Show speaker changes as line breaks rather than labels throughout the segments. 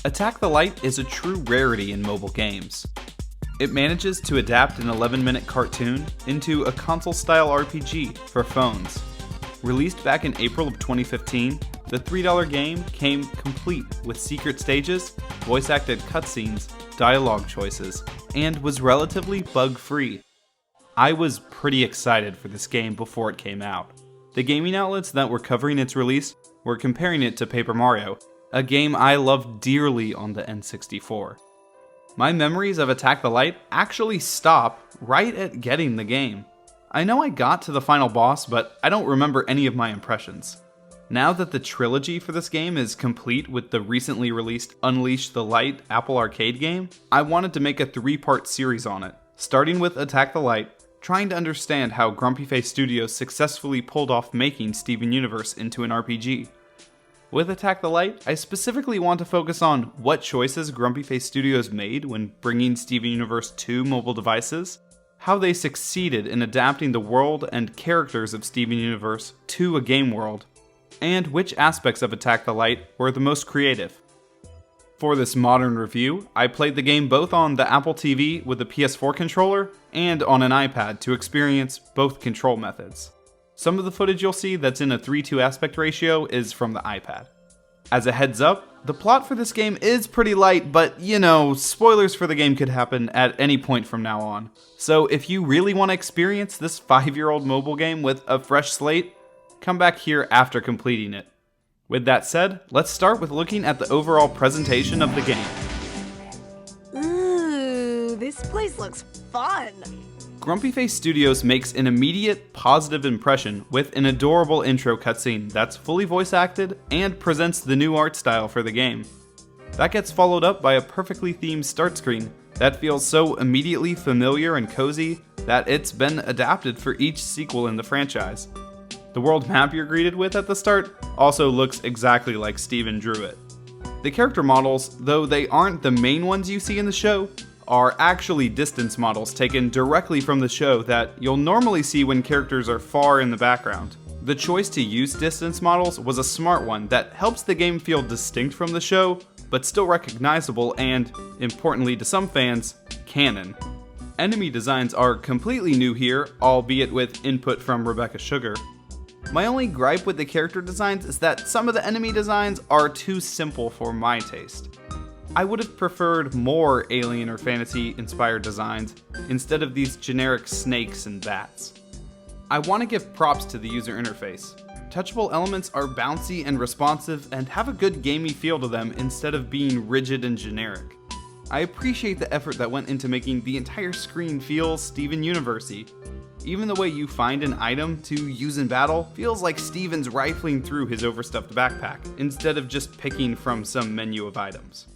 Attack the Light is a true rarity in mobile games. It manages to adapt an 11-minute cartoon into a console-style RPG for phones. Released back in April of 2015, the $3 game came complete with secret stages, voice-acted cutscenes, dialogue choices, and was relatively bug-free. I was pretty excited for this game before it came out. The gaming outlets that were covering its release were comparing it to Paper Mario, a game I loved dearly on the N64. My memories of Attack the Light actually stop right at getting the game. I know I got to the final boss, but I don't remember any of my impressions. Now that the trilogy for this game is complete with the recently released Unleash the Light Apple Arcade game, I wanted to make a 3-part series on it, starting with Attack the Light, trying to understand how Grumpyface Studios successfully pulled off making Steven Universe into an RPG. With Attack the Light, I specifically want to focus on what choices Grumpyface Studios made when bringing Steven Universe to mobile devices, how they succeeded in adapting the world and characters of Steven Universe to a game world, and which aspects of Attack the Light were the most creative. For this modern review, I played the game both on the Apple TV with the PS4 controller and on an iPad to experience both control methods. Some of the footage you'll see that's in a 3:2 aspect ratio is from the iPad. As a heads up, the plot for this game is pretty light, but spoilers for the game could happen at any point from now on. So if you really want to experience this 5-year-old mobile game with a fresh slate, come back here after completing it. With that said, let's start with looking at the overall presentation of the game.
Ooh, this place looks fun!
Grumpyface Studios makes an immediate positive impression with an adorable intro cutscene that's fully voice acted and presents the new art style for the game. That gets followed up by a perfectly themed start screen that feels so immediately familiar and cozy that it's been adapted for each sequel in the franchise. The world map you're greeted with at the start also looks exactly like Steven drew it. The character models, though they aren't the main ones you see in the show, are actually distance models taken directly from the show that you'll normally see when characters are far in the background. The choice to use distance models was a smart one that helps the game feel distinct from the show, but still recognizable and, importantly to some fans, canon. Enemy designs are completely new here, albeit with input from Rebecca Sugar. My only gripe with the character designs is that some of the enemy designs are too simple for my taste. I would have preferred more alien or fantasy-inspired designs instead of these generic snakes and bats. I want to give props to the user interface. Touchable elements are bouncy and responsive and have a good gamey feel to them instead of being rigid and generic. I appreciate the effort that went into making the entire screen feel Steven Universe-y. Even the way you find an item to use in battle feels like Steven's rifling through his overstuffed backpack, instead of just picking from some menu of items.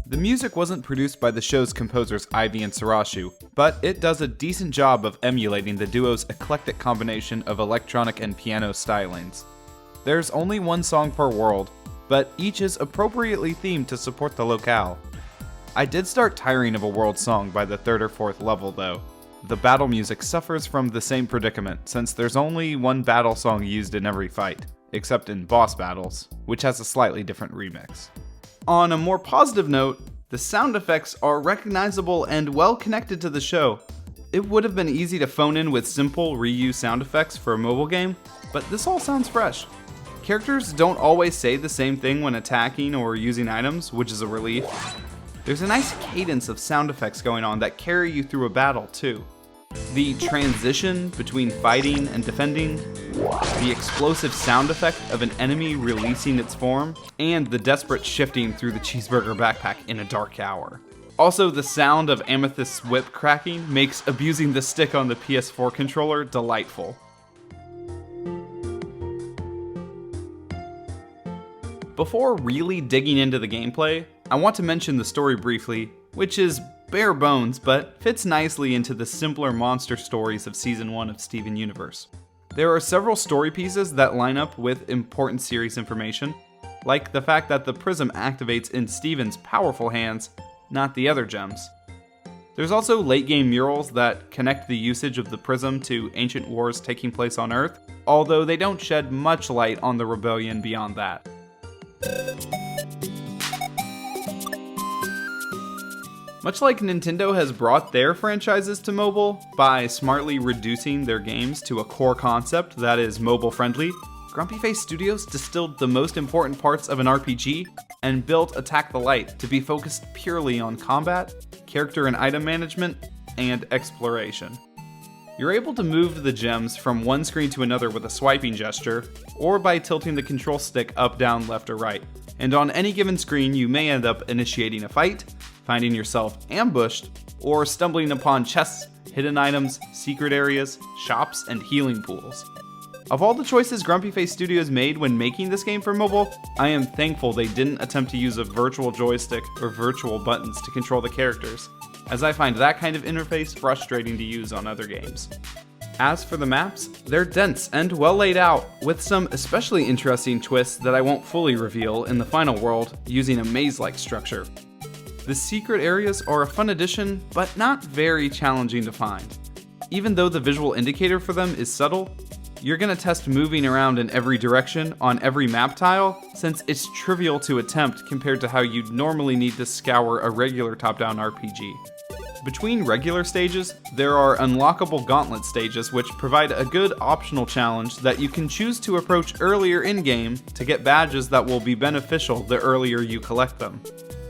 The music wasn't produced by the show's composers Ivy and Sarashu, but it does a decent job of emulating the duo's eclectic combination of electronic and piano stylings. There's only one song per world, but each is appropriately themed to support the locale. I did start tiring of a world song by the 3rd or 4th level though. The battle music suffers from the same predicament since there's only one battle song used in every fight, except in boss battles, which has a slightly different remix. On a more positive note, the sound effects are recognizable and well connected to the show. It would have been easy to phone in with simple reuse sound effects for a mobile game, but this all sounds fresh. Characters don't always say the same thing when attacking or using items, which is a relief. There's a nice cadence of sound effects going on that carry you through a battle too. The transition between fighting and defending, the explosive sound effect of an enemy releasing its form, and the desperate shifting through the cheeseburger backpack in a dark hour. Also, the sound of Amethyst's whip cracking makes abusing the stick on the PS4 controller delightful. Before really digging into the gameplay, I want to mention the story briefly, which is bare bones but fits nicely into the simpler monster stories of Season 1 of Steven Universe. There are several story pieces that line up with important series information, like the fact that the prism activates in Steven's powerful hands, not the other gems. There's also late-game murals that connect the usage of the prism to ancient wars taking place on Earth, although they don't shed much light on the rebellion beyond that. Much like Nintendo has brought their franchises to mobile by smartly reducing their games to a core concept that is mobile friendly, Grumpyface Studios distilled the most important parts of an RPG and built Attack the Light to be focused purely on combat, character and item management, and exploration. You're able to move the gems from one screen to another with a swiping gesture, or by tilting the control stick up, down, left, or right. And on any given screen, you may end up initiating a fight, finding yourself ambushed, or stumbling upon chests, hidden items, secret areas, shops, and healing pools. Of all the choices Grumpyface Studios made when making this game for mobile, I am thankful they didn't attempt to use a virtual joystick or virtual buttons to control the characters, as I find that kind of interface frustrating to use on other games. As for the maps, they're dense and well laid out, with some especially interesting twists that I won't fully reveal in the final world using a maze-like structure. The secret areas are a fun addition, but not very challenging to find. Even though the visual indicator for them is subtle, you're gonna test moving around in every direction on every map tile, since it's trivial to attempt compared to how you'd normally need to scour a regular top-down RPG. Between regular stages, there are unlockable gauntlet stages which provide a good optional challenge that you can choose to approach earlier in-game to get badges that will be beneficial the earlier you collect them.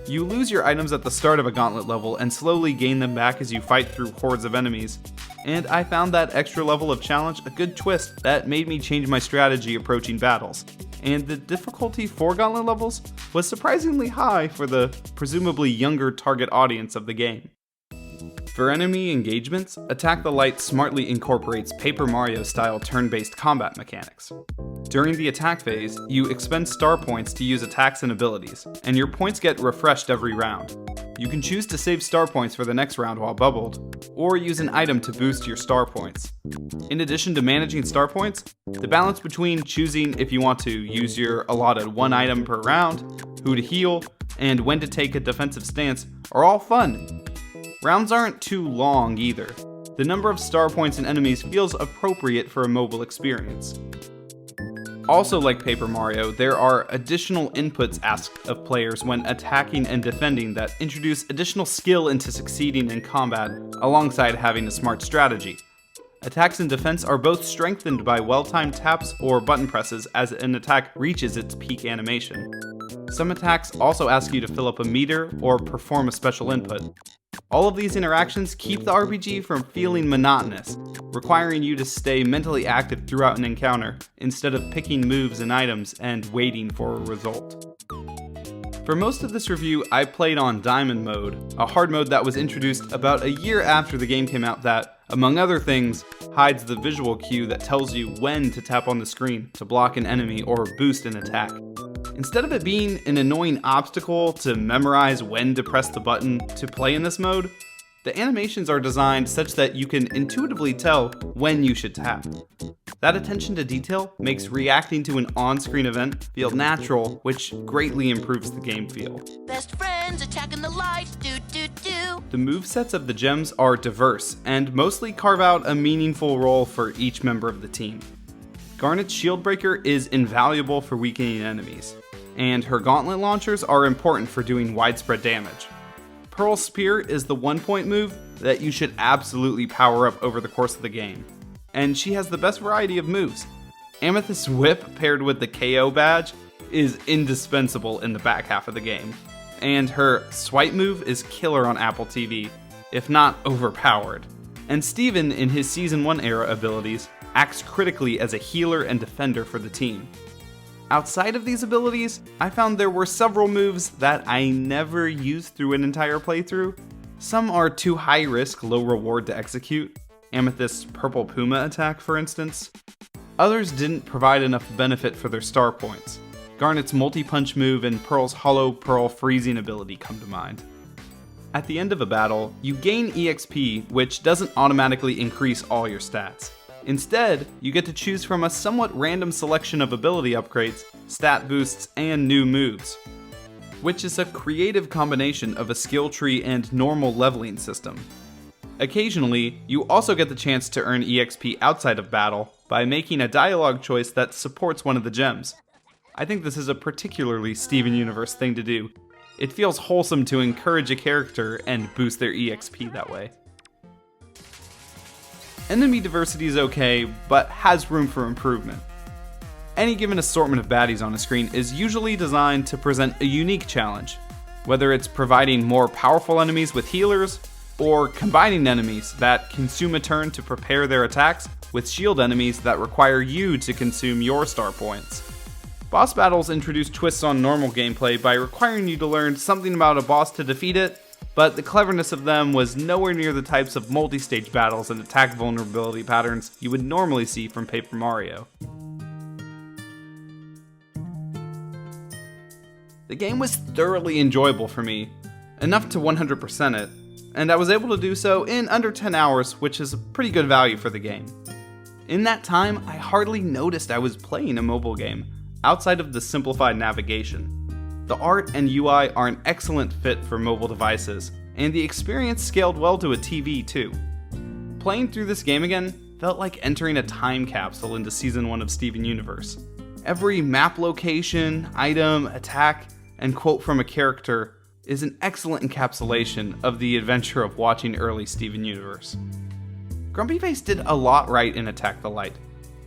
You lose your items at the start of a gauntlet level and slowly gain them back as you fight through hordes of enemies, and I found that extra level of challenge a good twist that made me change my strategy approaching battles. And the difficulty for gauntlet levels was surprisingly high for the presumably younger target audience of the game. For enemy engagements, Attack the Light smartly incorporates Paper Mario-style turn-based combat mechanics. During the attack phase, you expend star points to use attacks and abilities, and your points get refreshed every round. You can choose to save star points for the next round while bubbled, or use an item to boost your star points. In addition to managing star points, the balance between choosing if you want to use your allotted one item per round, who to heal, and when to take a defensive stance are all fun. Rounds aren't too long either. The number of star points and enemies feels appropriate for a mobile experience. Also like Paper Mario, there are additional inputs asked of players when attacking and defending that introduce additional skill into succeeding in combat alongside having a smart strategy. Attacks and defense are both strengthened by well-timed taps or button presses as an attack reaches its peak animation. Some attacks also ask you to fill up a meter or perform a special input. All of these interactions keep the RPG from feeling monotonous, requiring you to stay mentally active throughout an encounter, instead of picking moves and items and waiting for a result. For most of this review, I played on Diamond Mode, a hard mode that was introduced about a year after the game came out that, among other things, hides the visual cue that tells you when to tap on the screen to block an enemy or boost an attack. Instead of it being an annoying obstacle to memorize when to press the button to play in this mode, the animations are designed such that you can intuitively tell when you should tap. That attention to detail makes reacting to an on-screen event feel natural, which greatly improves the game feel.
Best friends attacking the light, do do do.
The movesets of the gems are diverse, and mostly carve out a meaningful role for each member of the team. Garnet's Shield Breaker is invaluable for weakening enemies, and her gauntlet launchers are important for doing widespread damage. Pearl's Spear is the one-point move that you should absolutely power up over the course of the game, and she has the best variety of moves. Amethyst's Whip paired with the KO badge is indispensable in the back half of the game, and her swipe move is killer on Apple TV, if not overpowered. And Steven, in his Season 1 era abilities, acts critically as a healer and defender for the team. Outside of these abilities, I found there were several moves that I never used through an entire playthrough. Some are too high risk, low reward to execute. Amethyst's Purple Puma attack, for instance. Others didn't provide enough benefit for their star points. Garnet's multi-punch move and Pearl's Hollow Pearl freezing ability come to mind. At the end of a battle, you gain EXP, which doesn't automatically increase all your stats. Instead, you get to choose from a somewhat random selection of ability upgrades, stat boosts, and new moves, which is a creative combination of a skill tree and normal leveling system. Occasionally, you also get the chance to earn EXP outside of battle by making a dialogue choice that supports one of the gems. I think this is a particularly Steven Universe thing to do. It feels wholesome to encourage a character and boost their EXP that way. Enemy diversity is okay, but has room for improvement. Any given assortment of baddies on a screen is usually designed to present a unique challenge, whether it's providing more powerful enemies with healers, or combining enemies that consume a turn to prepare their attacks with shield enemies that require you to consume your star points. Boss battles introduce twists on normal gameplay by requiring you to learn something about a boss to defeat it, but the cleverness of them was nowhere near the types of multi-stage battles and attack vulnerability patterns you would normally see from Paper Mario. The game was thoroughly enjoyable for me, enough to 100% it, and I was able to do so in under 10 hours, which is a pretty good value for the game. In that time, I hardly noticed I was playing a mobile game, outside of the simplified navigation. The art and UI are an excellent fit for mobile devices, and the experience scaled well to a TV too. Playing through this game again felt like entering a time capsule into Season 1 of Steven Universe. Every map location, item, attack, and quote from a character is an excellent encapsulation of the adventure of watching early Steven Universe. Grumpyface did a lot right in Attack the Light,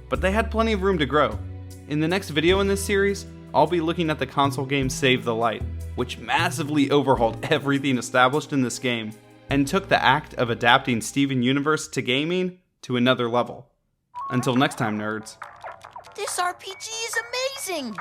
but they had plenty of room to grow. In the next video in this series, I'll be looking at the console game Save the Light, which massively overhauled everything established in this game, and took the act of adapting Steven Universe to gaming to another level. Until next time, nerds.
This RPG is amazing!